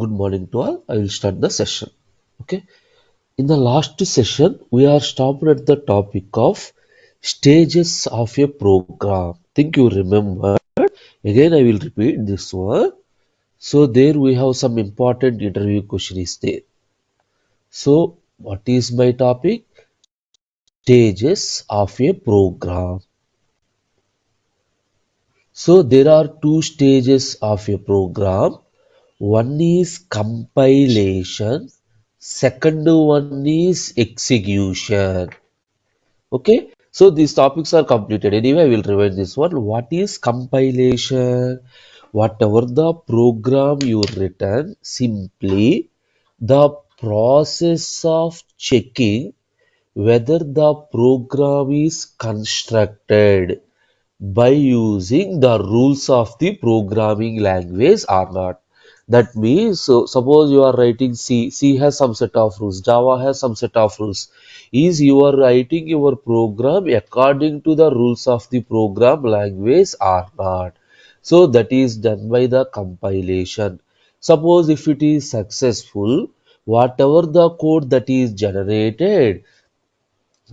Good morning to all. I will start the session. Okay. In the last session, we are stopped at the topic of stages of a program. Think you remember? Again, I will repeat this one. So there we have some important interview question is there. So what is my topic? Stages of a program. So there are two stages of a program. One is compilation, second one is execution. Okay, so these topics are completed. Anyway, I will revise this one. What is compilation? Whatever the program you written, simply the process of checking whether the program is constructed by using the rules of the programming language or not. That means, so suppose you are writing C, C has some set of rules, Java has some set of rules. Is you are writing your program according to the rules of the program language or not? So that is done by the compilation. Suppose if it is successful, whatever the code that is generated,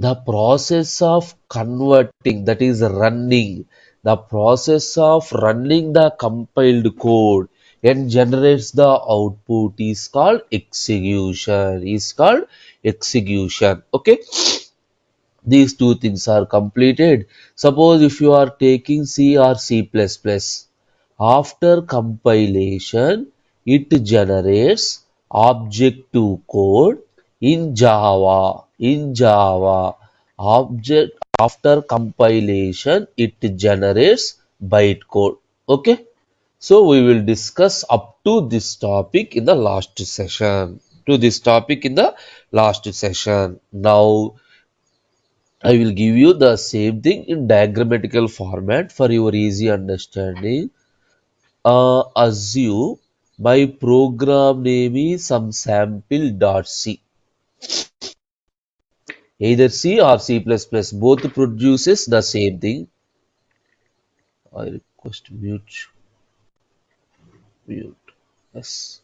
the process of converting, that is running, the process of running the compiled code and generates the output is called execution. Okay, these two things are completed. Suppose if you are taking C or C++, after compilation, it generates objective code in Java. Object after compilation, it generates byte code. Okay. So we will discuss up to this topic in the last session. Now I will give you the same thing in diagrammatical format for your easy understanding. Assume my program name is some sample.c. Either C or C++, both produces the same thing. I request mute. Yes.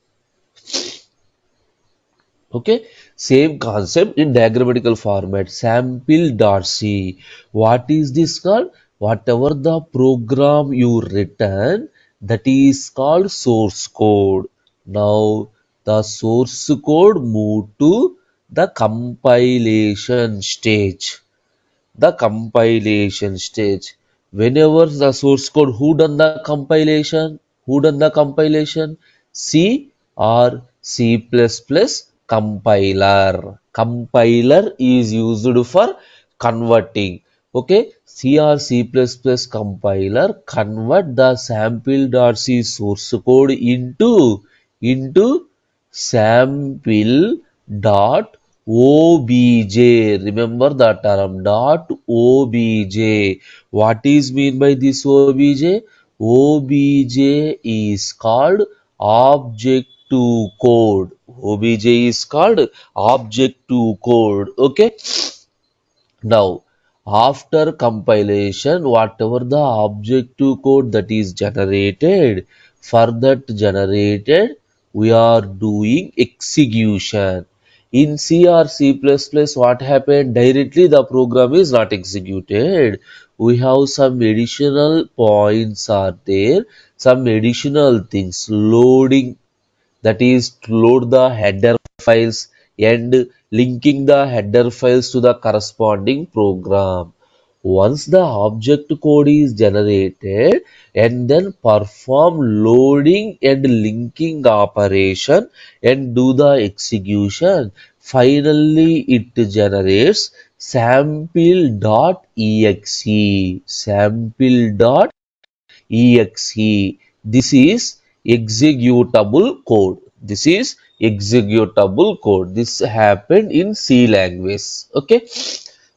Okay, same concept in diagrammatical format. Sample.c. What is this called? Whatever the program you written, that is called source code. Now, the source code move to the compilation stage. Whenever the source code, who done the compilation? C or C++ compiler is used for converting. Okay, C or C++ compiler convert the sample.c source code into sample dot obj. Remember the term dot obj. What is mean by this obj? Obj is called object to code. Obj is called object to code. Okay. Now, after compilation, whatever the objective code that is generated, for that generated, we are doing execution. In C or C++, what happened? Directly the program is not executed. We have some additional points are there, some additional things, loading, that is to load the header files and linking the header files to the corresponding program. Once the object code is generated and then perform loading and linking operation and do the execution, finally it generates sample.exe. This is executable code. This happened in C language. Okay.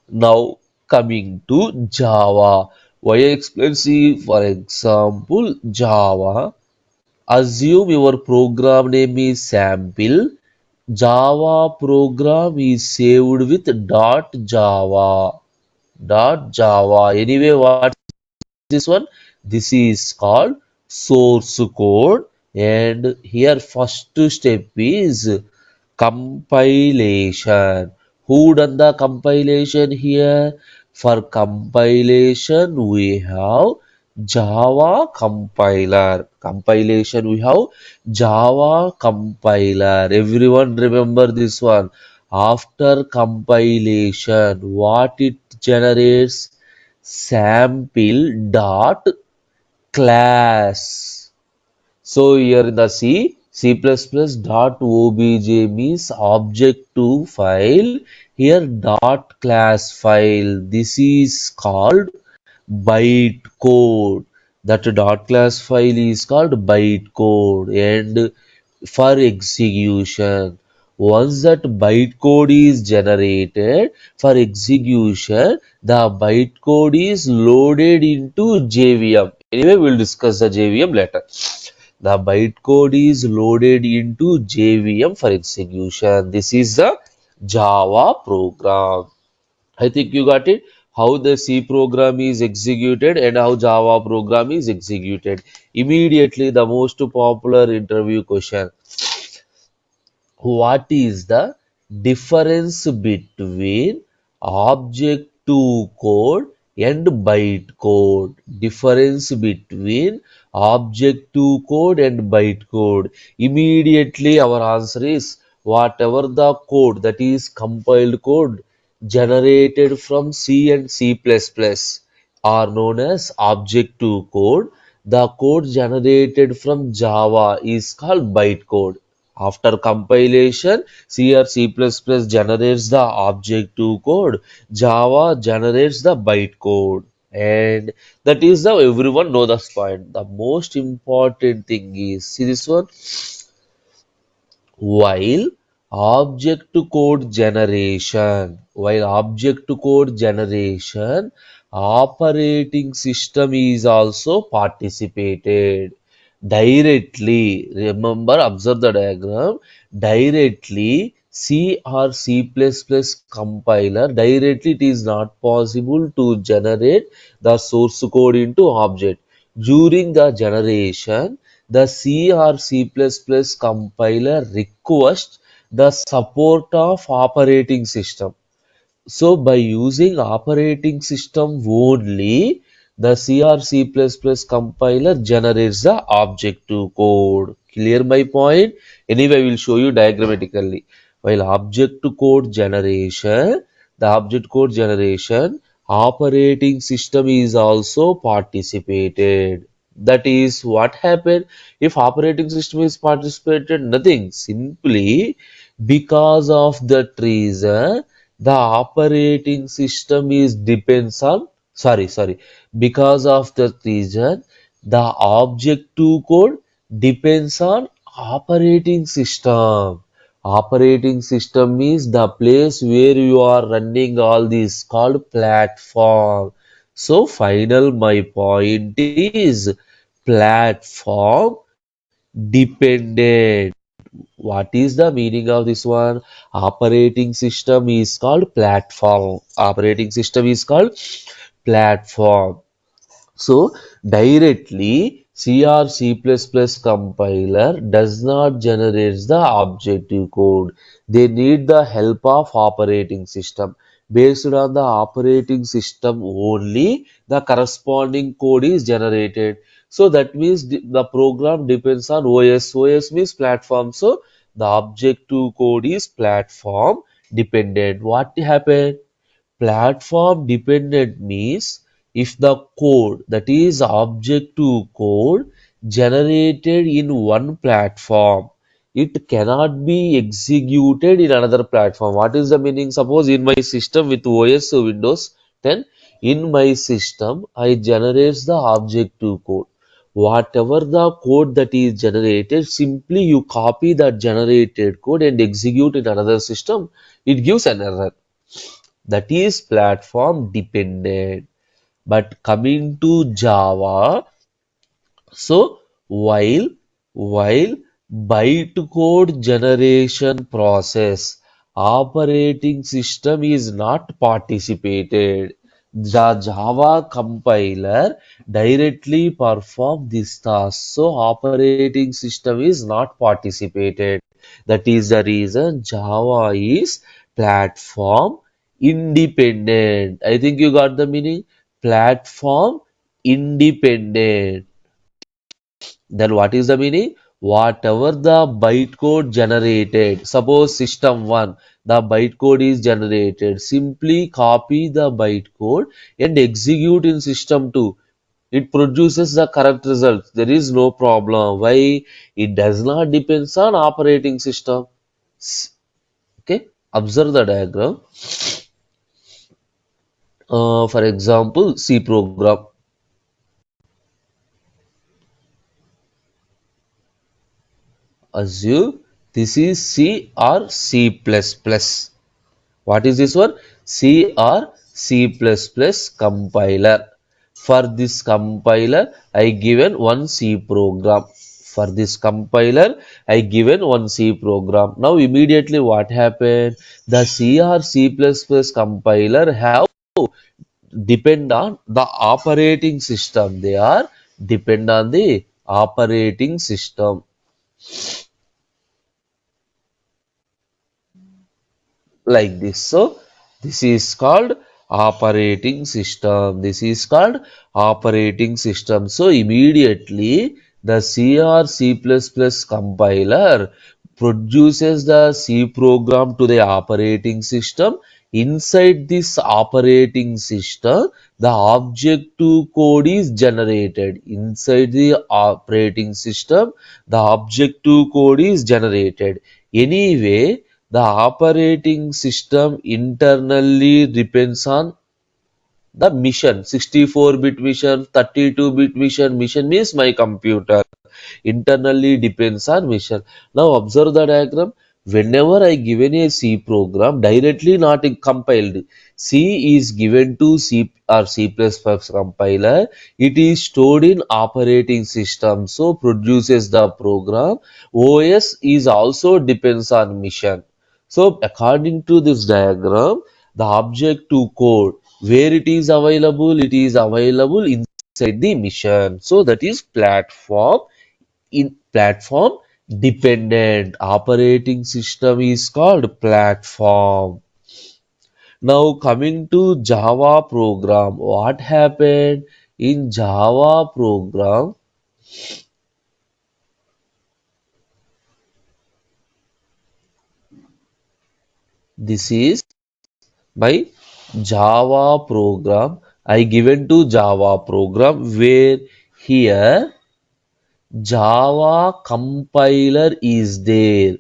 Now coming to Java. Why I explain C? For example, Java. Assume your program name is sample. Java program is saved with .java. Anyway, what this one? This is called source code And here first step is compilation. Who done the compilation here? For compilation we have Java compiler. Compilation we have Java compiler. Everyone remember this one. After compilation, what it generates? Sample dot class. So here in the C++ dot obj means object to file. Here dot class file. This is called byte code. That dot class file is called byte code. And for execution, once that byte code is generated for execution, the byte code is loaded into JVM. Anyway, we'll discuss the JVM later. The byte code is loaded into JVM for execution. This is the Java program. I think you got it. How the C program is executed and how Java program is executed. Immediately, the most popular interview question. What is the difference between object to code and byte code? Difference between object to code and byte code. Immediately our answer is whatever the code, that is compiled code generated from C and C++ are known as object to code. The code generated from Java is called bytecode. After compilation, C or C++ generates the object to code. Java generates the bytecode. And that is the everyone know this point. The most important thing is, see this one, while object to code generation, operating system is also participated directly. Remember, observe the diagram. Directly, C or C++ compiler, directly it is not possible to generate the source code into object. During the generation, the C or C++ compiler requests the support of operating system. So by using operating system only, the C or C++ compiler generates the object to code. Clear my point? Anyway, I will show you diagrammatically. While object code generation, operating system is also participated. That is what happened if operating system is participated, nothing. Simply because of that reason, the operating system is depends on, sorry, because of that reason, the object to code depends on operating system. Operating system is the place where you are running all these called platform. So final my point is platform dependent. What is the meaning of this one? Operating system is called platform. Operating system is called platform. So directly C or C++ compiler does not generate the objective code. They need the help of operating system. Based on the operating system only, the corresponding code is generated. So that means the program depends on OS. OS means platform. So the objective code is platform dependent. What happened? Platform dependent means if the code, that is object to code, generated in one platform, it cannot be executed in another platform. What is the meaning? Suppose in my system with OS Windows 10, in my system I generates the object to code. Whatever the code that is generated, simply you copy that generated code and execute in another system. It gives an error. That is platform dependent. But coming to Java, so while bytecode generation process, operating system is not participated. The Java compiler directly perform this task. So operating system is not participated. That is the reason Java is platform independent. I think you got the meaning. Platform independent. Then what is the meaning? Whatever the bytecode generated, suppose system 1, the bytecode is generated, simply copy the bytecode and execute in system 2. It produces the correct result. There is no problem. Why? It does not depends on operating system. Okay, observe the diagram. For example, C program. Assume this is C or C++. What is this one? C or C++ compiler. For this compiler, I given one C program. For this compiler, I given one C program. Now immediately what happened? The C or C++ compiler have depend on the operating system. They are depend on the operating system. Like this. So this is called operating system. This is called operating system. So immediately the C or C++ compiler produces the C program to the operating system. Inside this operating system, the objective code is generated. Inside the operating system, the objective code is generated. Anyway, the operating system internally depends on the mission. 64-bit mission, 32-bit mission. Mission means my computer. Internally depends on mission. Now observe the diagram. Whenever I given a C program, directly not compiled. C is given to C or C++ compiler. It is stored in operating system. So produces the program. OS is also depends on mission. So according to this diagram, the object to code, where it is available inside the mission. So that is platform dependent. Operating system is called platform. Now coming to Java program, what happened in Java program? This is my Java program. I given to Java program where here Java compiler is there.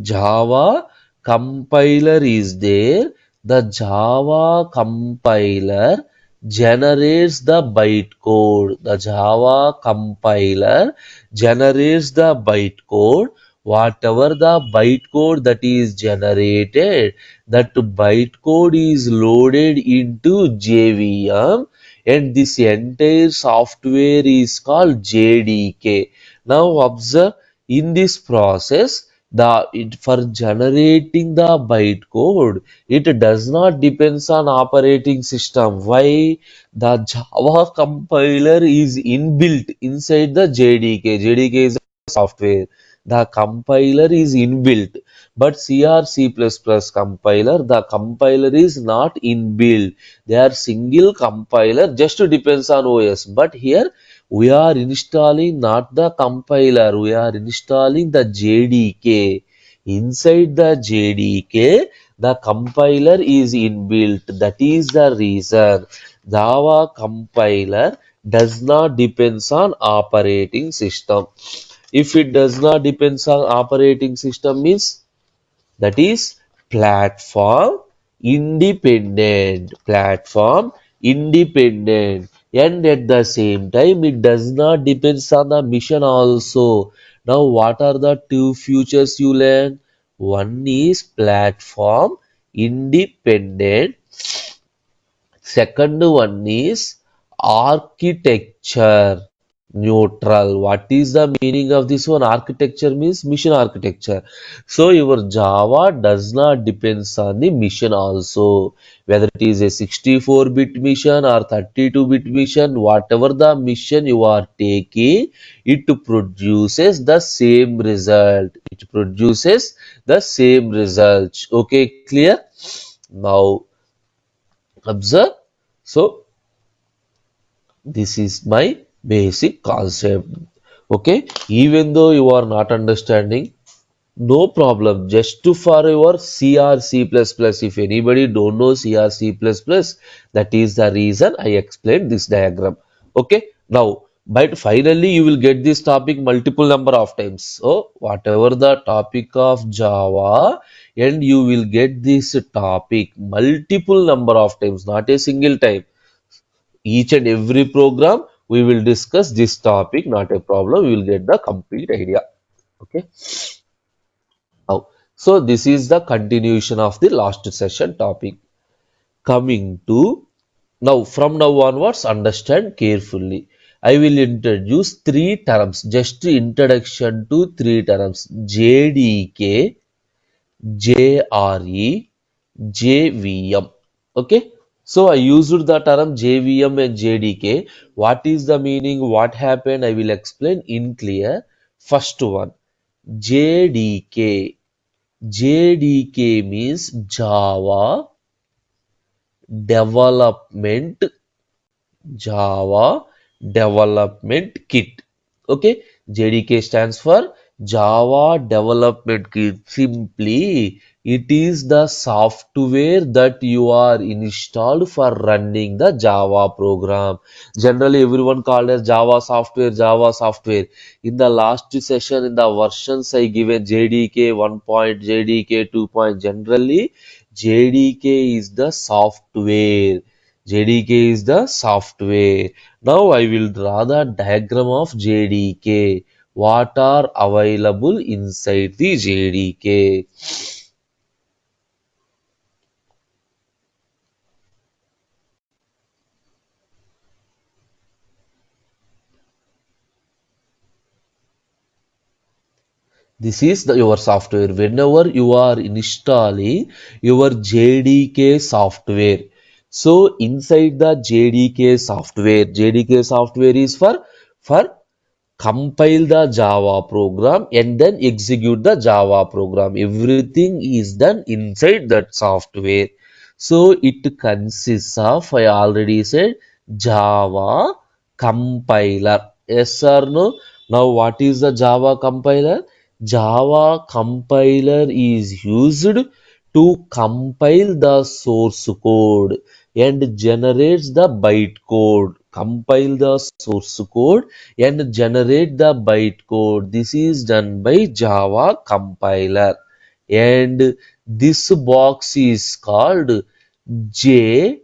Java compiler is there. The Java compiler generates the bytecode. The Java compiler generates the bytecode. Whatever the bytecode that is generated, that bytecode is loaded into JVM, and this entire software is called JDK. Now observe, in this process, for generating the bytecode, it does not depends on operating system. Why? The Java compiler is inbuilt inside the JDK. JDK is a software. The compiler is inbuilt. But C or C++ compiler, the compiler is not inbuilt. They are single compiler, just depends on OS. But here we are installing not the compiler, we are installing the JDK. Inside the JDK, the compiler is inbuilt. That is the reason Java compiler does not depends on operating system. If it does not depends on operating system means that is platform independent, and at the same time it does not depends on the mission also. Now what are the two features you learn? One is platform independent, second one is architecture. Neutral. What is the meaning of this one? Architecture means mission architecture. So your Java does not depends on the mission also. Whether it is a 64-bit mission or 32-bit mission, whatever the mission you are taking, it produces the same result. It produces the same results. Okay, clear? Now observe. So this is my basic concept. Okay, even though you are not understanding, no problem. Just to for your C or C++. If anybody don't know C or C++, that is the reason I explained this diagram. Okay, now but finally you will get this topic multiple number of times. So whatever the topic of Java, and you will get this topic multiple number of times, not a single time. Each and every program we will discuss this topic, not a problem. We will get the complete idea. Okay. Now, so this is the continuation of the last session topic. Coming to now, from now onwards, understand carefully. I will introduce three terms, just introduction to three terms: JDK, JRE, JVM. Okay. So I used the term JVM and JDK. What is the meaning? What happened? I will explain in clear. First one, JDK. JDK means Java Development Java Development Kit. Okay, JDK stands for Java Development Kit. Simply, it is the software that you are installed for running the Java program. Generally, everyone called as Java software, Java software. In the last session, in the versions I given JDK 1 point, JDK 2 point. Generally, JDK is the software. JDK is the software. Now I will draw the diagram of JDK. What are available inside the JDK? This is your software. Whenever you are installing your JDK software, so inside the JDK software is for compile the Java program and then execute the Java program. Everything is done inside that software. So it consists of, I already said, Java compiler. Yes or no? Now what is the Java compiler? Java compiler is used to compile the source code and generates the byte code. Compile the source code and generate the bytecode. This is done by Java compiler. And this box is called JRE.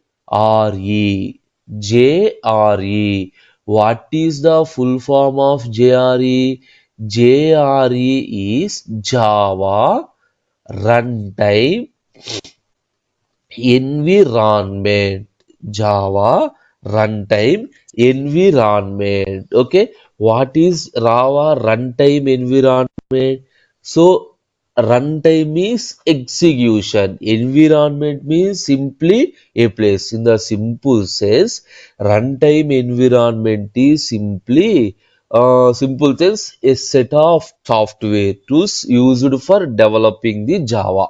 JRE. What is the full form of JRE? JRE is Java Runtime Environment. Java Runtime Environment. Okay, what is Java Runtime Environment? So runtime is execution, environment means simply a place. In the simple sense, runtime environment is simply simple sense a set of software tools used for developing the Java.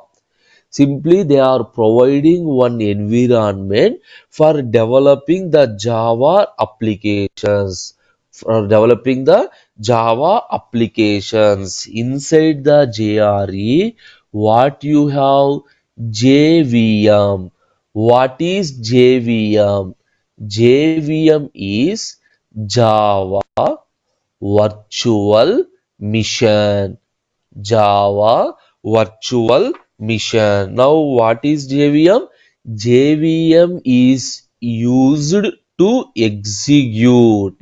Simply, they are providing one environment for developing the Java applications. For developing the Java applications inside the JRE, what you have JVM. What is JVM? JVM is Java Virtual Mission. Java Virtual Mission. Now, what is JVM? JVM is used to execute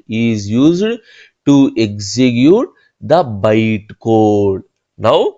the byte code. Now,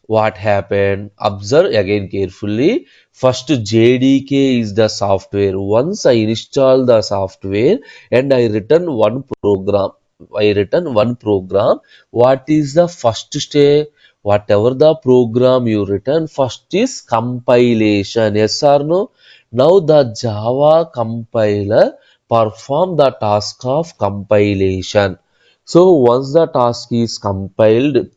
what happened? Observe again carefully. First, JDK is the software. Once I install the software and I return one program. I written one program. What is the first step? Whatever the program you written, first is compilation. Yes or no? Now the Java compiler perform the task of compilation. So once the task is completed,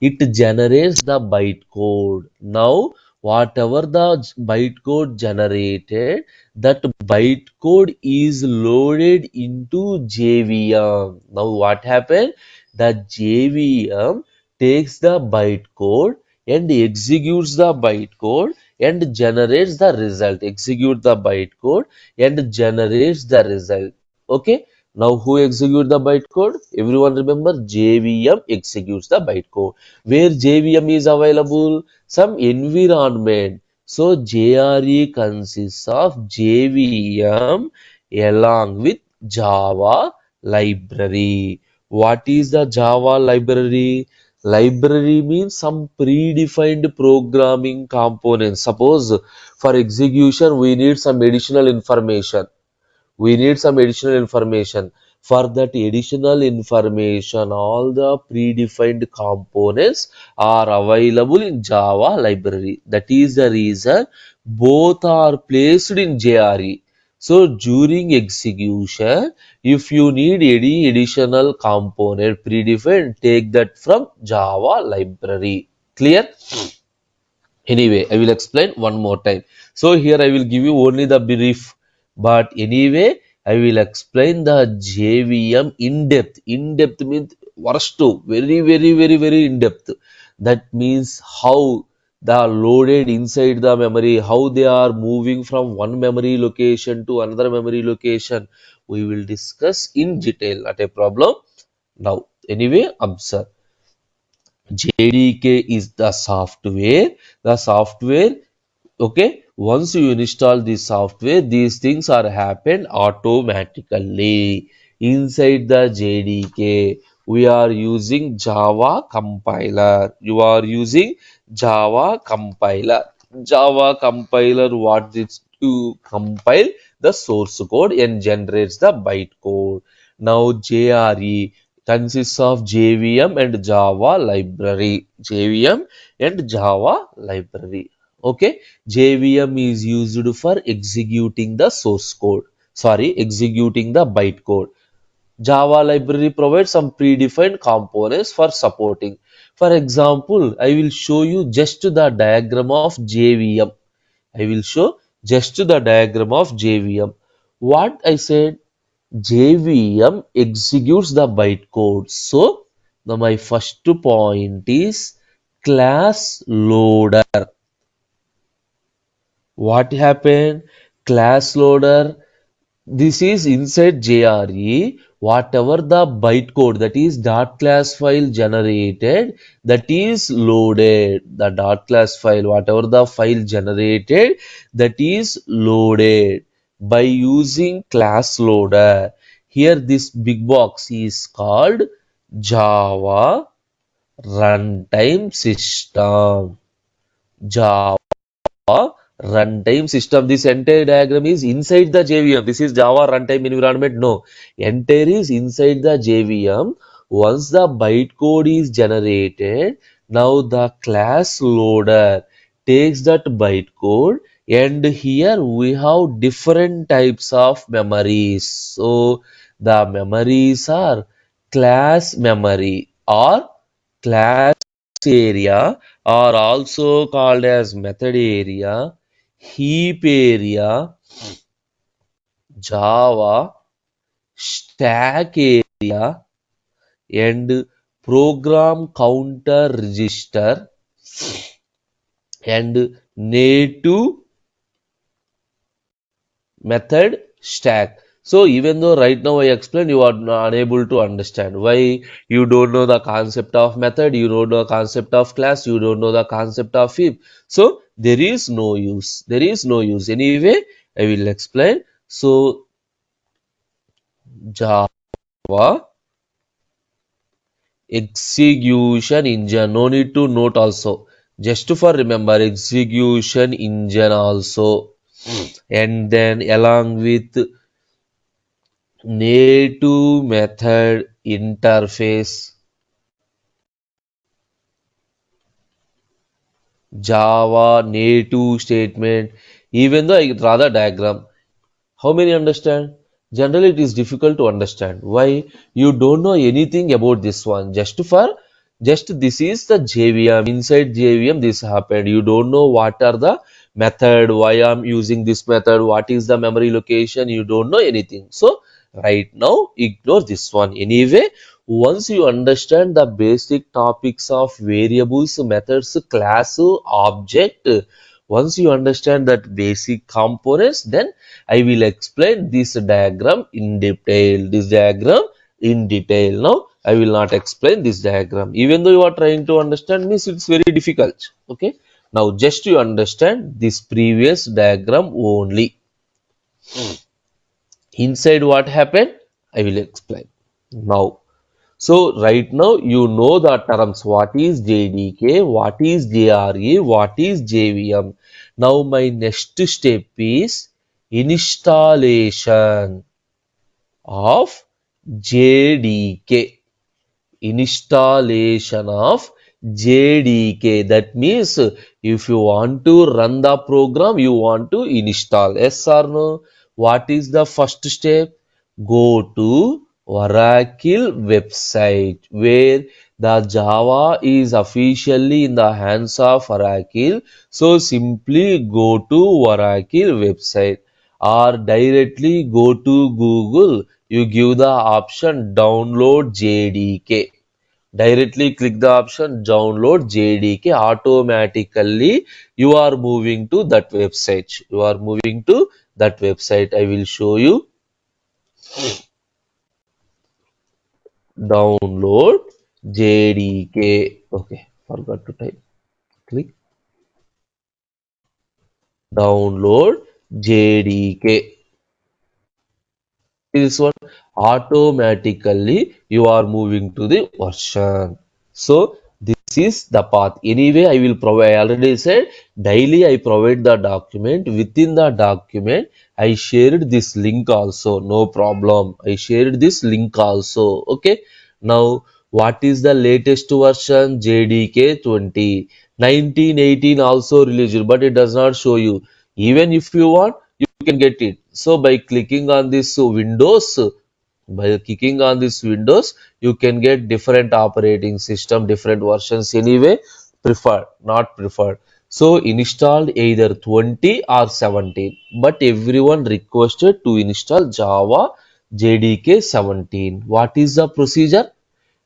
it generates the bytecode. Now whatever the bytecode generated, that bytecode is loaded into JVM. Now what happened? The JVM takes the bytecode and executes the bytecode and generates the result. Execute the bytecode and generates the result. Okay. Now who executes the bytecode? Everyone remember JVM executes the bytecode. Where JVM is available? Some environment. So JRE consists of JVM along with Java library. What is the Java library? Library means some predefined programming components. Suppose for execution we need some additional information. For that additional information, all the predefined components are available in Java library. That is the reason both are placed in JRE. So during execution, if you need any additional component predefined, take that from Java library. Clear? Anyway, I will explain one more time. So here I will give you only the brief, but anyway, I will explain the JVM in depth. In depth means worst to very in depth. That means how the loaded inside the memory, how they are moving from one memory location to another memory location. We will discuss in detail, not a problem. Now, anyway, observe. JDK is the software. The software, okay, once you install the software, these things are happened automatically. Inside the JDK, we are using Java compiler. You are using Java compiler. Java compiler, what is to compile the source code and generates the bytecode. Now JRE consists of JVM and Java library. JVM and Java library. Okay, JVM is used for executing the source code. Sorry, executing the bytecode. Java library provides some predefined components for supporting. For example, I will show you just the diagram of JVM. I will show just the diagram of JVM. What I said, JVM executes the bytecode. So, now my first point is class loader. What happened? Class loader. This is inside JRE. Whatever the bytecode, that is dot class file generated, that is loaded. The dot class file, whatever the file generated, that is loaded by using class loader. Here this big box is called Java runtime system. Java runtime system. This entire diagram is inside the JVM. This is Java runtime environment. No, entire is inside the JVM. Once the bytecode is generated, now the class loader takes that bytecode, and here we have different types of memories. So the memories are class memory or class area, are also called as method area, heap area, Java, stack area, and program counter register, and native method stack. So even though right now I explained, you are unable to understand why. You don't know the concept of method, you don't know the concept of class, you don't know the concept of heap. So there is no use. There is no use. Anyway, I will explain. So Java execution engine. No need to note also. Just for remember execution engine also. And then along with native method interface, Java native statement. Even though I draw the diagram, how many understand? Generally, it is difficult to understand. Why? You don't know anything about this one. Just this is the JVM. Inside JVM, this happened. You don't know what are the method, why I'm using this method, what is the memory location. You don't know anything. So, right now, ignore this one. Anyway, once you understand the basic topics of variables, methods, class, object, once you understand that basic components, then I will explain this diagram in detail. This diagram in detail. Now, I will not explain this diagram. Even though you are trying to understand means it's very difficult. Okay. Now, just to understand this previous diagram only. Inside what happened, I will explain. Now, so right now you know the terms what is JDK, what is JRE, what is JVM. Now my next step is installation of JDK. Installation of JDK. That means if you want to run the program, you want to install. Yes or no? What is the first step? Go to Oracle website where the Java is officially in the hands of Oracle. So simply go to Oracle website or directly go to Google. You give the option download JDK. Directly click the option download JDK. Automatically you are moving to that website. You are moving to that website. I will show you. Download JDK. Okay, forgot to type. Click download JDK. This one automatically you are moving to the version. So this is the path. Anyway, I will provide. I already said daily I provide the document. Within the document, I shared this link also. No problem. I shared this link also. Okay. Now, what is the latest version? JDK 20. 1918 also released, but it does not show you. Even if you want, you can get it. So by clicking on this windows, you can get different operating system, different versions anyway, preferred, not preferred. So installed either 20 or 17, but everyone requested to install Java JDK 17. What is the procedure?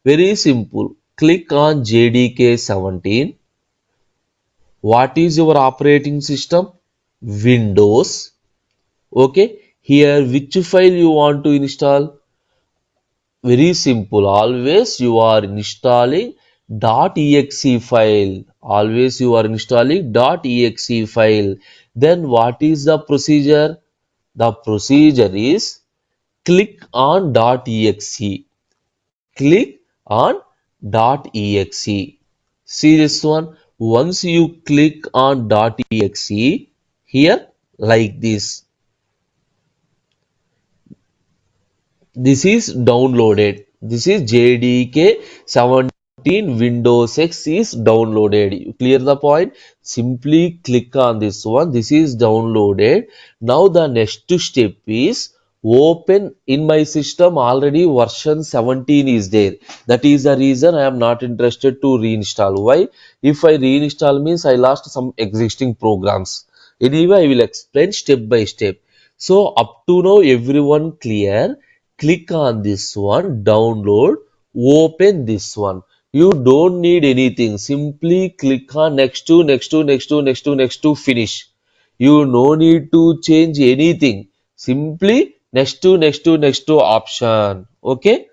Very simple. Click on JDK 17. What is your operating system? Windows. Okay. Here, which file you want to install? Very simple. Always you are installing .exe file. Always you are installing .exe file. Then what is the procedure? The procedure is click on .exe. Click on .exe. See this one. Once you click on .exe, here like this. This is downloaded. This is JDK 17 Windows X is downloaded. You clear the point? Simply click on this one. This is downloaded. Now the next step is open in my system already version 17 is there. That is the reason I am not interested to reinstall. Why? If I reinstall means I lost some existing programs. Anyway, I will explain step by step. So up to now everyone clear. Click on this one, download, open this one. You don't need anything. Simply click on next to finish. You no need to change anything. Simply next to option. Okay.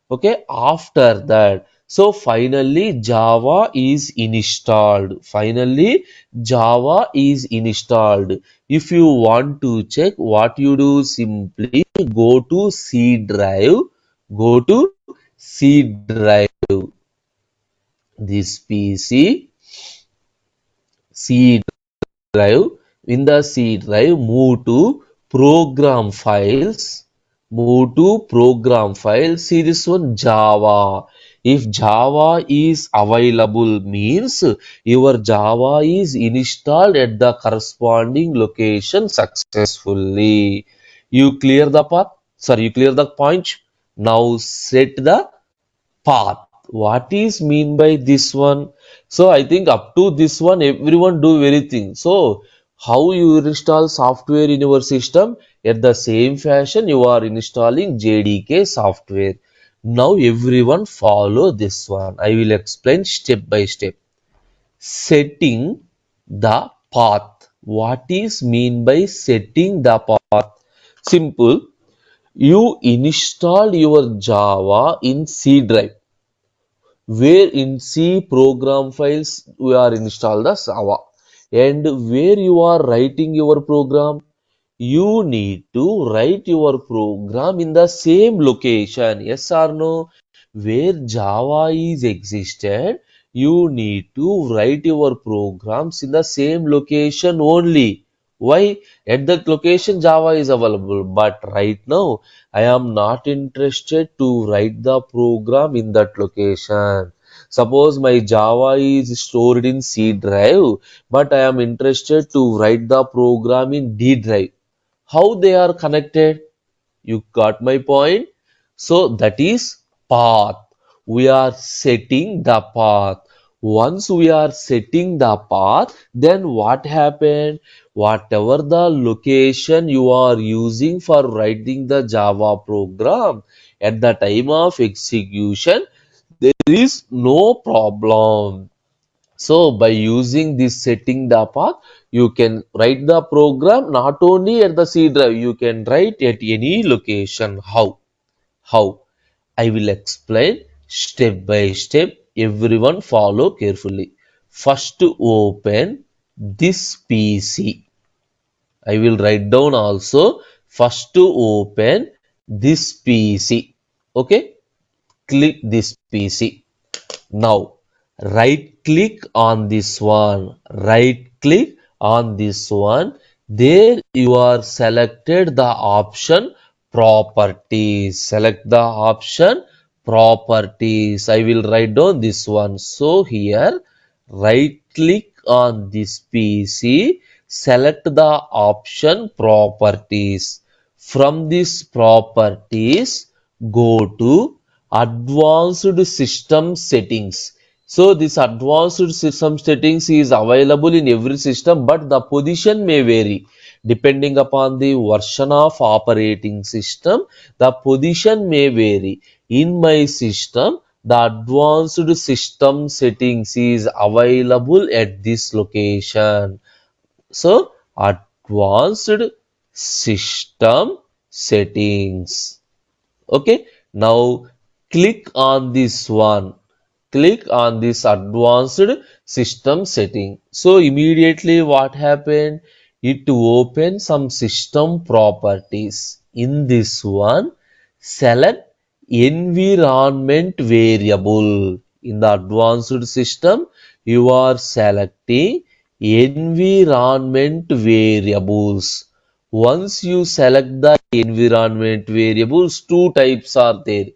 Okay, after that, so finally Java is installed. Finally, Java is installed. If you want to check what you do, simply go to C drive. Go to C drive. This PC, C drive. In the C drive, move to program files. Move to program file. See this one, Java. If Java is available means your Java is installed at the corresponding location successfully. You clear the path. Sorry, you clear the point. Now set the path. What is mean by this one? So I think up to this one everyone do everything. So how you install software in your system? At the same fashion you are installing JDK software. Now everyone follow this one. I will explain step by step. Setting the path. What is mean by setting the path? Simple. You install your Java in C drive, where in C program files we are install the Java, and where you are writing your program, you need to write your program in the same location. Yes or no? Where Java is existed, you need to write your programs in the same location only. Why? At that location Java is available. But right now, I am not interested to write the program in that location. Suppose my Java is stored in C drive, but I am interested to write the program in D drive. How they are connected? You got my point? So that is path. We are setting the path. Once we are setting the path, then what happened? Whatever the location you are using for writing the Java program, at the time of execution, there is no problem. So by using this setting the path, you can write the program not only at the C drive, you can write at any location. How? How? I will explain step by step. Everyone follow carefully. First open this PC. I will write down also. First open this PC. Okay? Click this PC. Now, right click on this one. Right click on this one. There you are selected the option properties. Select the option properties. I will write down this one. So here, right click on this PC. Select the option properties. From this properties, go to advanced system settings. So this advanced system settings is available in every system, but the position may vary depending upon the version of operating system. The position may vary. In my system, the advanced system settings is available at this location. So advanced system settings. Okay, now click on this one. Click on this advanced system setting. So immediately what happened? It opens some system properties. In this one, select environment variable. In the advanced system, you are selecting environment variables. Once you select the environment variables, two types are there: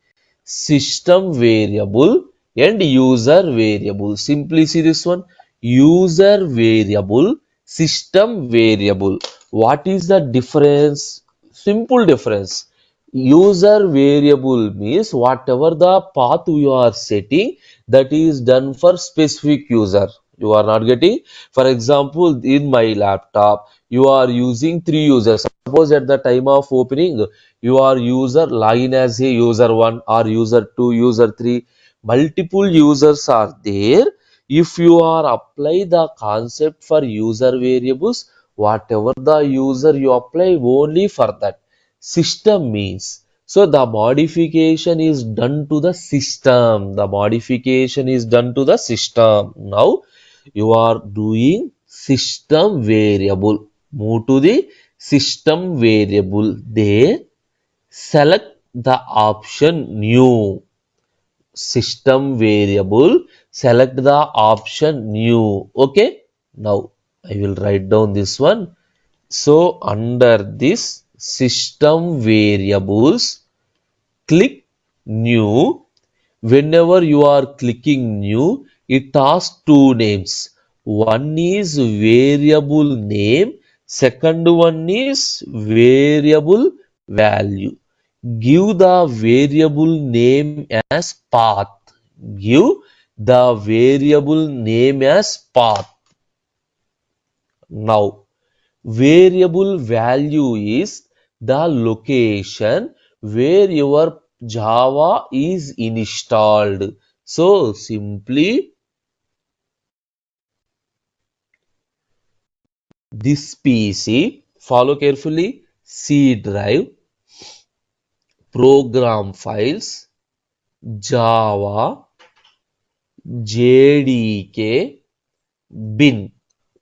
system variable and user variable. Simply see this one, user variable, system variable. What is the difference? Simple difference. User variable means whatever the path you are setting, that is done for specific user. You are not getting? For example, in my laptop, you are using three users. Suppose at the time of opening, you are user login as a user 1 or user 2, user 3. Multiple users are there. If you are apply the concept for user variables, whatever the user you apply only for that. System means, so the modification is done to the system. The modification is done to the system. Now you are doing system variable. Move to the system variable. There select the option new. System variable, select the option new. Okay, now I will write down this one. So under this system variables, click new. Whenever you are clicking new, it asks two names. One is variable name, second one is variable value. Give the variable name as path. Give the variable name as path. Now, variable value is the location where your Java is installed. So simply this PC, follow carefully, C drive, program files, Java, JDK, bin.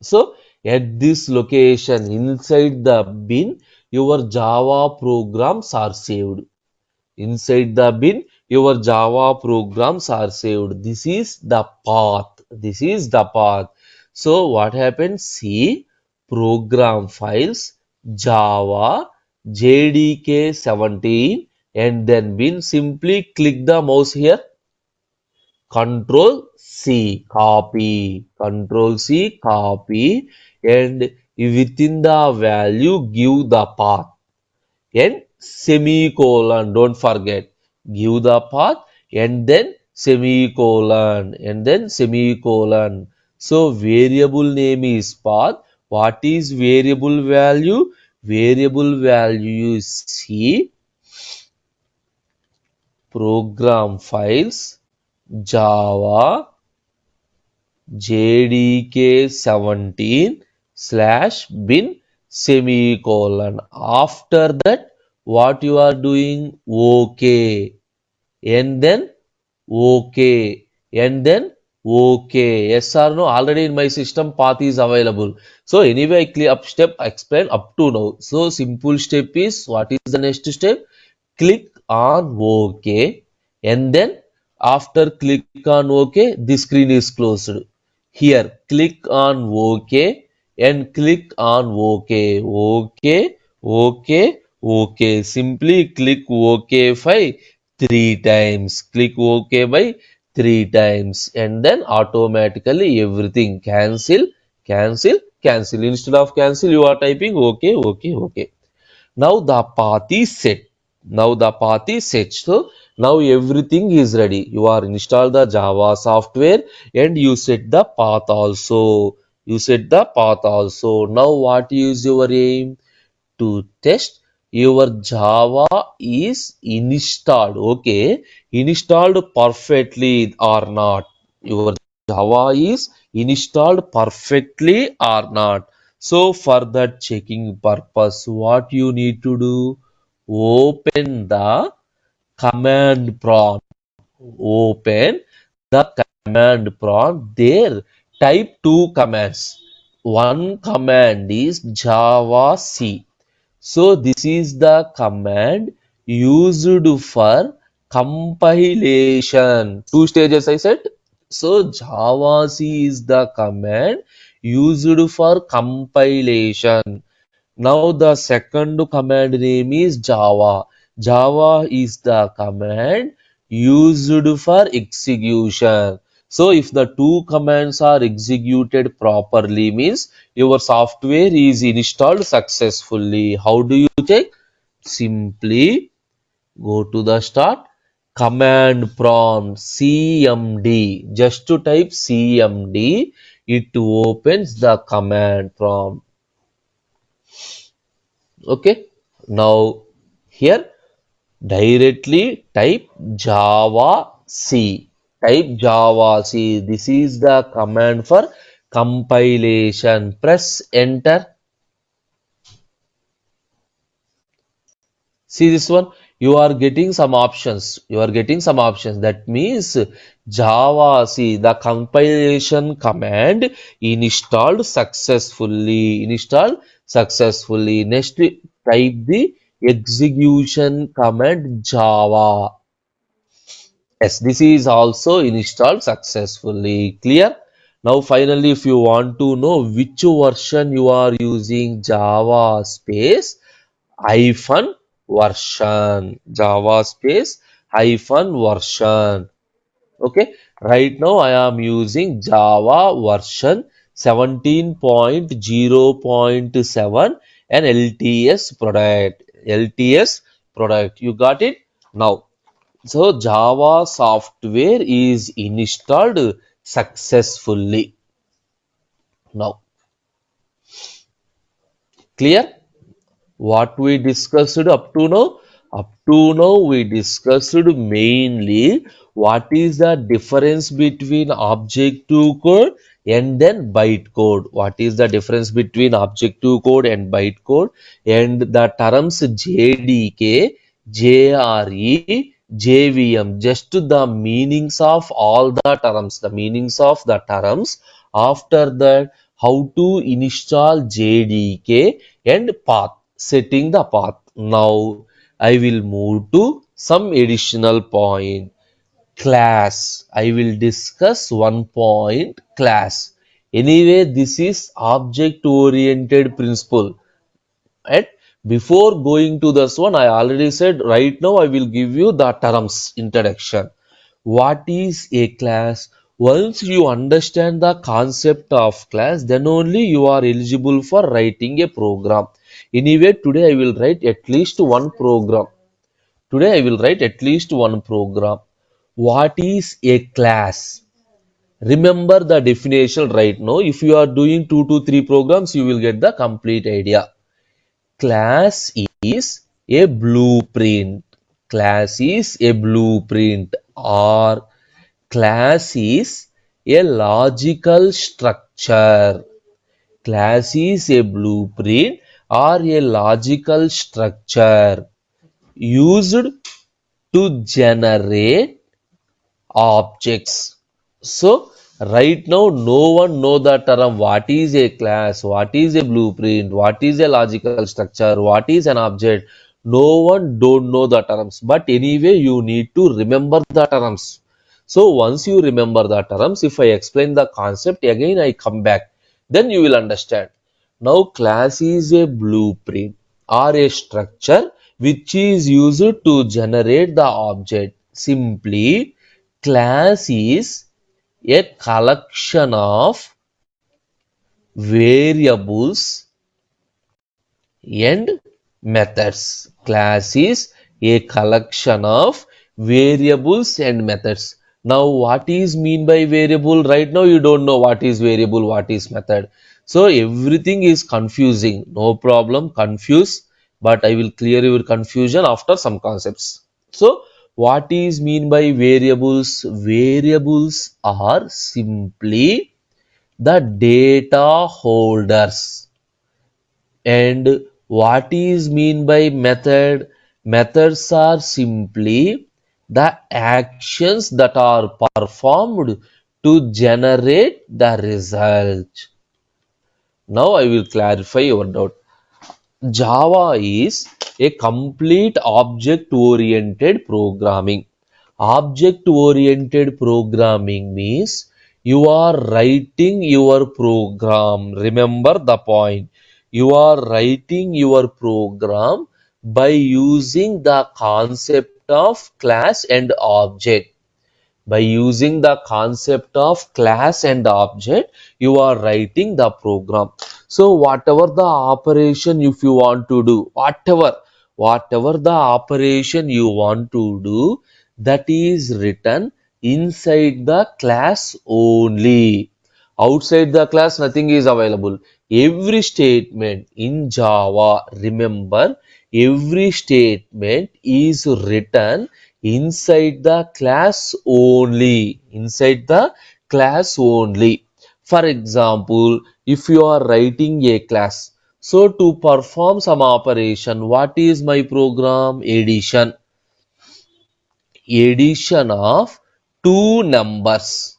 So at this location inside the bin, your Java programs are saved. Inside the bin, your Java programs are saved. This is the path. This is the path. So what happens? See, program files, Java, JDK 17, and then bin. Simply click the mouse here. Control C, copy. Control C, copy. And within the value, give the path and semicolon. Don't forget, give the path and then semicolon and then semicolon. So variable name is path. What is variable value? Variable value is C, program files, Java, JDK 17 slash bin semicolon. After that, what you are doing? OK. And then OK. And then OK. Yes or no? Already in my system, path is available. So anyway, I clear up step explain up to now. So simple step is, what is the next step? Click on OK. And then after click on OK, the screen is closed. Here, click on OK and click on OK. OK, OK, OK. Simply click OK by 3 times. Click OK by 3 times. And then automatically everything cancel, cancel, cancel. Instead of cancel, you are typing OK, OK, OK. Now the path is set. Now the path is set. So now everything is ready. You are install the Java software and you set the path also. You set the path also. Now what is your aim? To test your Java is installed. Okay, installed perfectly or not. Your Java is installed perfectly or not. So for that checking purpose, what you need to do? Open the command prompt. Open the command prompt. There, type two commands. One command is Java C. So this is the command used for compilation. Two stages I said. So Java C is the command used for compilation. Now the second command name is Java. Java is the command used for execution. So if the two commands are executed properly means your software is installed successfully. How do you check? Simply go to the start command prompt cmd. Just to type cmd, it opens the command prompt. Okay, now here directly type Java C. Type Java C. This is the command for compilation. Press enter. See this one, you are getting some options. You are getting some options. That means Java C, the compilation command installed successfully. Installed successfully. Next, type the execution command Java. Yes, this is also installed successfully. Clear? Now finally, if you want to know which version you are using Java space, hyphen version, java space hyphen version. Okay, right now I am using java version 17.0.7 and lts product, you got it now. So java software is installed successfully. Now clear what we discussed up to now? Up to now, we discussed mainly what is the difference between objective code and then byte code. What is the difference between objective code and byte code, and the terms JDK, JRE, JVM, just the meanings of all the terms, the meanings of the terms. After that, how to install JDK and path, setting the path. Now I will move to some additional point. Class. I will discuss one point, class. Anyway, this is object oriented principle. And before going to this one, I already said right now I will give you the terms introduction. What is a class? Once you understand the concept of class, then only you are eligible for writing a program. Anyway, today I will write at least one program. Today I will write at least one program. What is a class? Remember the definition right now. If you are doing 2 to 3 programs, you will get the complete idea. Class is a blueprint. Class is a blueprint, or class is a logical structure. Class is a blueprint or a logical structure used to generate objects. So right now no one know the term what is a class, what is a blueprint, what is a logical structure, what is an object. No one don't know the terms, but anyway you need to remember the terms. So once you remember the terms, if I explain the concept again, I come back, then you will understand. Now class is a blueprint or a structure which is used to generate the object. Simply, class is a collection of variables and methods. Class is a collection of variables and methods. Now, what is mean by variable? Right now, you don't know what is variable, what is method. So, everything is confusing. No problem, confuse, but I will clear your confusion after some concepts. So, what is mean by variables? Variables are simply the data holders. And what is mean by method? Methods are simply the actions that are performed to generate the result. Now I will clarify your doubt. Java is a complete object-oriented programming. Object-oriented programming means you are writing your program. Remember the point. You are writing your program by using the concept of class and object. By using the concept of class and object, you are writing the program. So whatever the operation, if you want to do, whatever the operation you want to do, that is written inside the class only. Outside the class, nothing is available. Every statement in Java, remember, every statement is written inside the class only. Inside the class only. For example, if you are writing a class, so to perform some operation, what is my program? Addition. Addition of two numbers.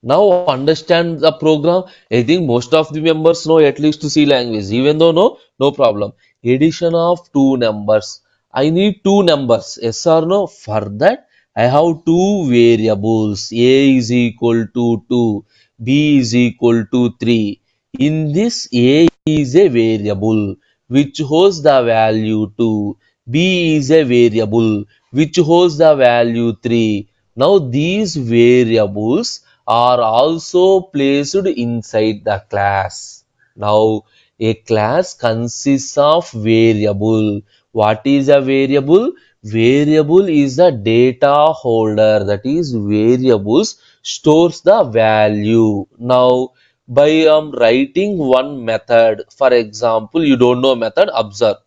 Now understand the program. I think most of the members know at least C language. Even though no, no problem. Addition of two numbers. I need two numbers. Yes or no? For that, I have two variables. A is equal to 2. B is equal to 3. In this, A is a variable. which holds the value 2. B is a variable which holds the value 3. Now these variables are also placed inside the class. Now a class consists of variable. What is a variable? Variable is the data holder, that is variables stores the value. Now by writing one method, for example, you don't know method, observe.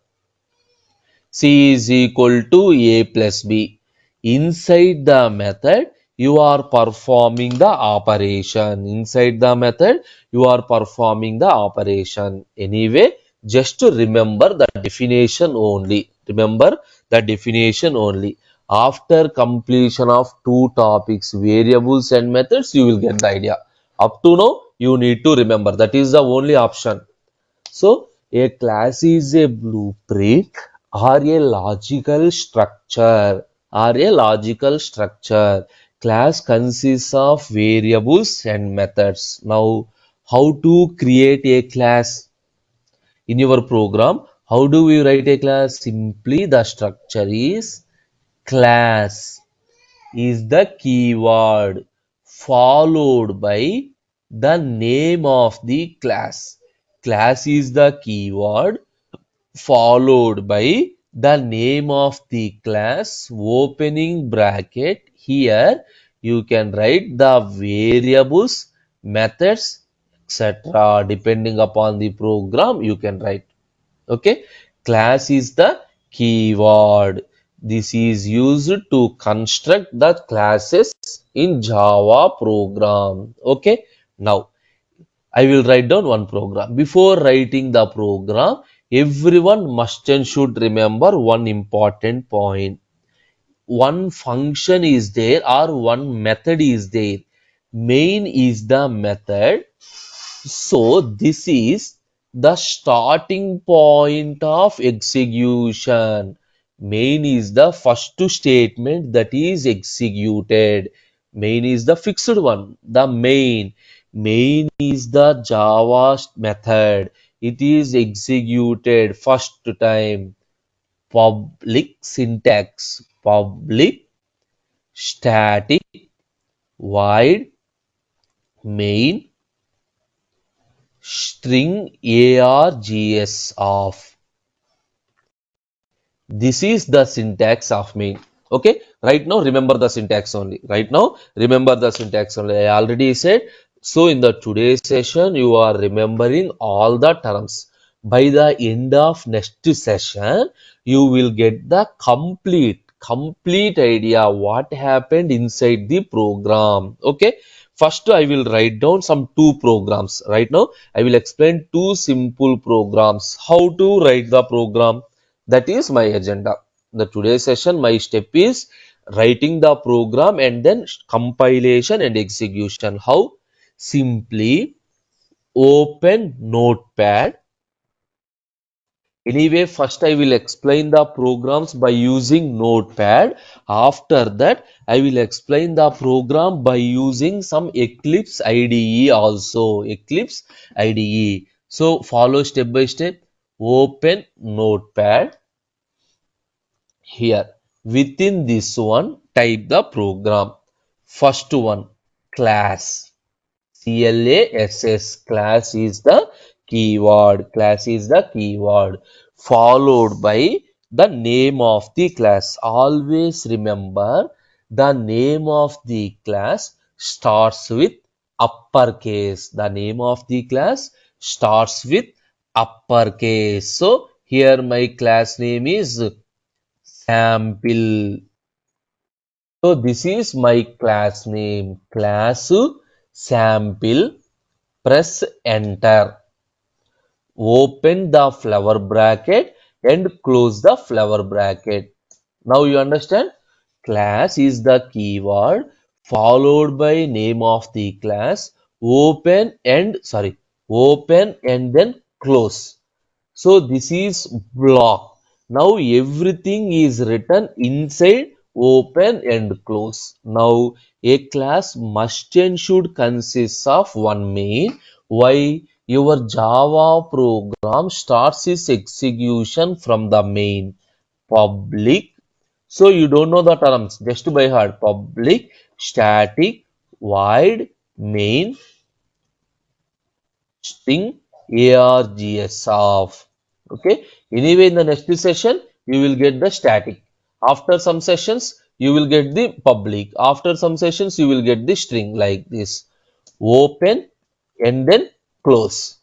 C is equal to A plus B. Inside the method, you are performing the operation. Inside the method, you are performing the operation. Anyway, just to remember the definition only. Remember the definition only. After completion of two topics, variables and methods, you will get the idea. Up to now, you need to remember. That is the only option. So, a class is a blueprint or a logical structure Class consists of variables and methods. Now, how to create a class in your program? How do we write a class? Simply the structure is class is the keyword followed by the name of the class. Class is the keyword followed by the name of the class, opening bracket. Here you can write the variables, methods, etc. Depending upon the program, you can write. Okay, class is the keyword. This is used to construct the classes in Java program. Okay, now I will write down one program. Before writing the program, everyone must and should remember one important point. One function is there or one method is there. Main is the method, so this is the starting point of execution. Main is the first statement that is executed. Main is the fixed one, the main. Main is the Java method. It is executed first time. Public syntax. Public static void main string args of. This is the syntax of main. Okay, right now remember the syntax only. Right now remember the syntax only. I already said. So in the today's session, you are remembering all the terms. By the end of next session, you will get the complete idea what happened inside the program. Okay. First, I will write down some two programs. Right now, I will explain two simple programs. How to write the program? That is my agenda. The today's session, my step is writing the program and then compilation and execution. How? Simply open Notepad. Anyway, first I will explain the programs by using Notepad. After that, I will explain the program by using some Eclipse IDE also. Eclipse IDE. So follow step by step. Open Notepad. Here, within this one, type the program. First one, class. CLASS. Class is the keyword. Class is the keyword. Followed by the name of the class. Always remember the name of the class starts with uppercase. The name of the class starts with uppercase. So here my class name is sample. So this is my class name, class sample. Press enter. Open the flower bracket and close the flower bracket. Now you understand? Class is the keyword followed by name of the class. Open and then close. So this is block. Now everything is written inside open and close. Now a class must and should consist of one main. Why? your Java program starts its execution from the main public. So you don't know the terms, just by heart. Public, static, void, main, string, args of. Okay. Anyway, in the next session, you will get the static. After some sessions, you will get the public. After some sessions, you will get the string like this. Open and then close.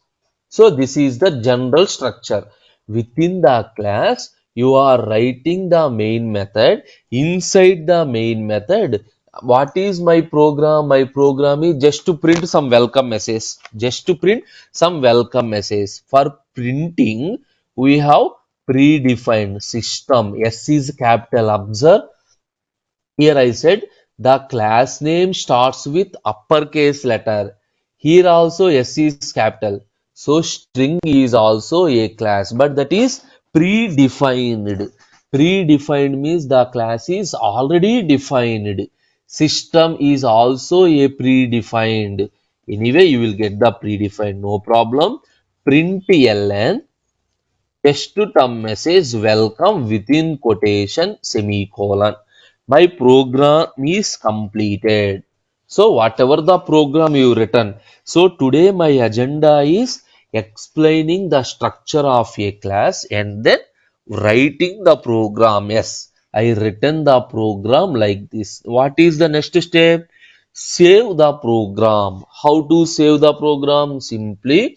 So this is the general structure. Within the class, you are writing the main method. Inside the main method, what is my program? My program is just to print some welcome message. Just to print some welcome message. For printing, we have predefined system. S is capital. Observe here I said the class name starts with uppercase letter. Here also S is capital. So string is also a class, but that is predefined. Predefined means the class is already defined. System is also a predefined. Anyway, you will get the predefined, no problem. Print ln text to term message welcome within quotation semicolon. My program is completed. So whatever the program you written. So today my agenda is explaining the structure of a class and then writing the program. Yes, I written the program like this. What is the next step? Save the program. How to save the program? Simply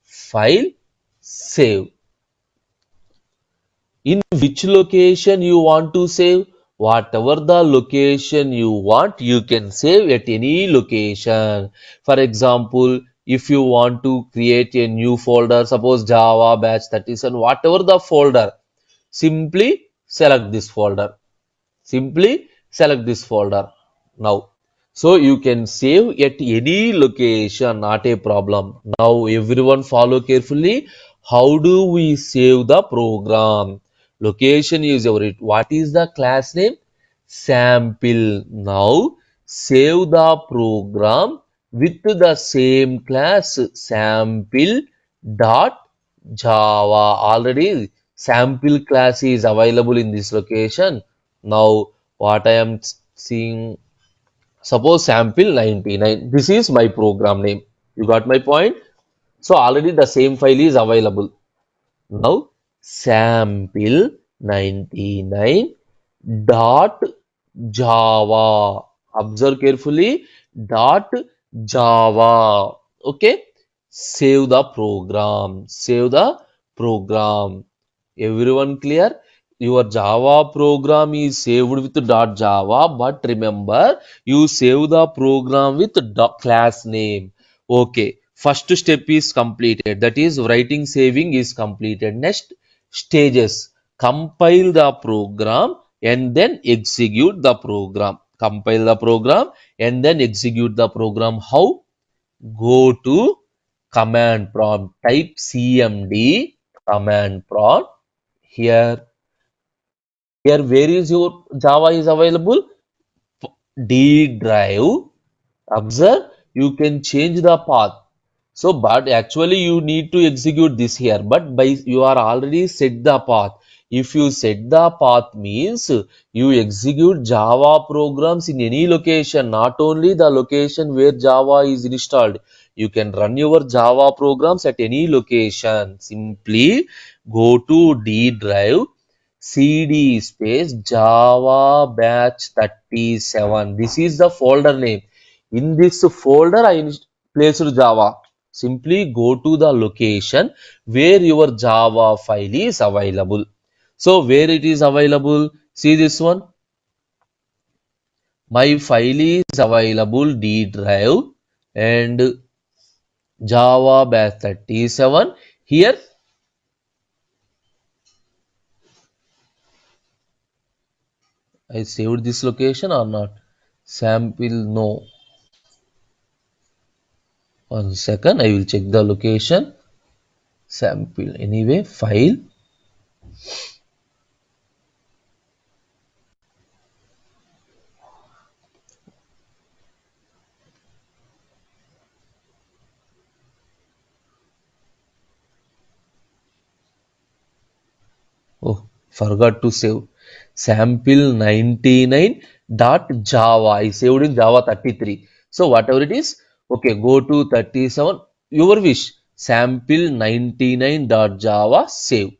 file, save. In which location you want to save? Whatever the location you want, you can save at any location. For example, if you want to create a new folder, suppose Java batch 37, whatever the folder, simply select this folder. Simply select this folder now. So you can save at any location, not a problem. Now everyone follow carefully. How do we save the program? Location is our it. What is the class name? Sample. Now save the program with the same class sample dot Java. Already sample class is available in this location. Now what I am seeing, suppose sample 99. This is my program name. You got my point? So already the same file is available. Now sample 99 dot Java. Observe carefully. Dot Java. Okay. Save the program. Save the program. Everyone clear? Your Java program is saved with .java, but remember you save the program with class name. Okay, first step is completed. That is writing saving is completed. Next stages: compile the program and then execute the program. Compile the program and then execute the program. How? Go to command prompt. Type cmd command prompt. Here where is your Java is available? D drive. Observe, you can change the path. So, but actually you need to execute this here. But by you are already set the path. If you set the path means you execute Java programs in any location, not only the location where Java is installed. You can run your Java programs at any location. Simply go to D drive, CD space Java batch 37. This is the folder name. In this folder, I placed Java. Simply go to the location where your Java file is available. So where it is available? See this one. My file is available D drive and Java batch 37. Here I saved this location or not? Sample no. 1 second, I will check the location. Sample anyway file. Forgot to save. Sample 99 dot Java. I saved in Java 33. So whatever it is, okay, go to 37. Your wish. Sample 99 dot Java save.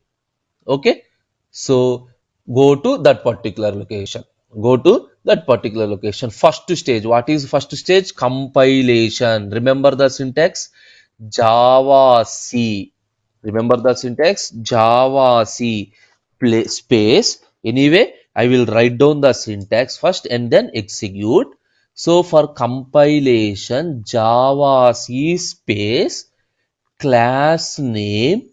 Okay. So go to that particular location. Go to that particular location. First stage. What is first stage? Compilation. Remember the syntax? Java C. Remember the syntax? Java C space. Anyway, I will write down the syntax first and then execute. So for compilation, Java C space class name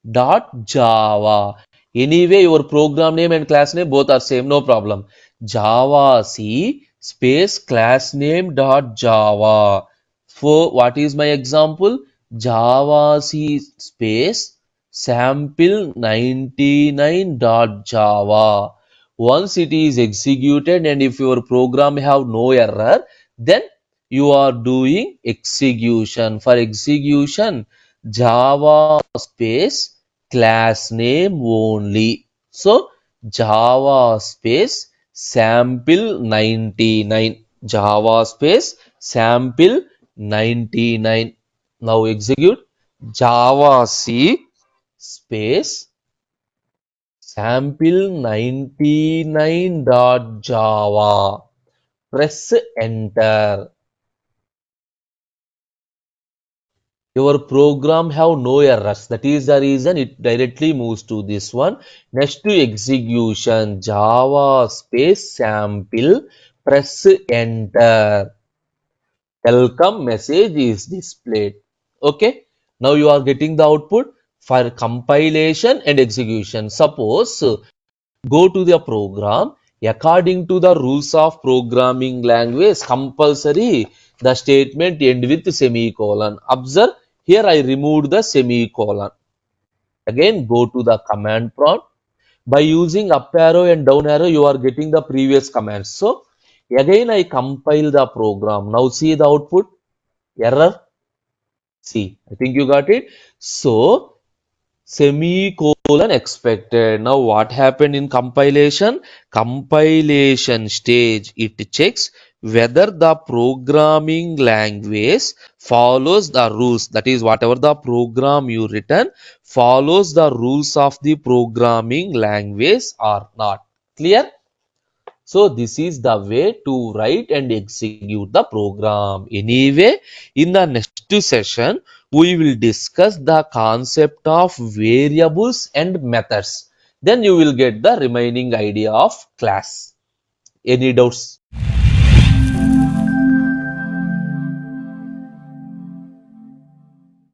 dot Java. Anyway, your program name and class name both are same, no problem. Java C space class name dot Java. For what is my example? Java C space sample 99 dot Java. Once it is executed and if your program have no error, then you are doing execution. For execution, Java space class name only. So Java space sample 99. Java space sample 99. Now execute Java C space sample 99 dot Java. Press enter. Your program have no errors. That is the reason it directly moves to this one. Next to execution, Java space sample, press enter. Welcome message is displayed. Okay. Now you are getting the output for compilation and execution. Suppose go to the program according to the rules of programming language compulsory the statement end with semicolon. Observe here I removed the semicolon. Again go to the command prompt. By using up arrow and down arrow you are getting the previous commands. So again I compile the program. Now see the output error. See, I think you got it. So semicolon expected. Now what happened in compilation? Compilation stage, it checks whether the programming language follows the rules. That is whatever the program you written follows the rules of the programming language or not. Clear? So this is the way to write and execute the program. Anyway, in the next session, we will discuss the concept of variables and methods. Then you will get the remaining idea of class. Any doubts?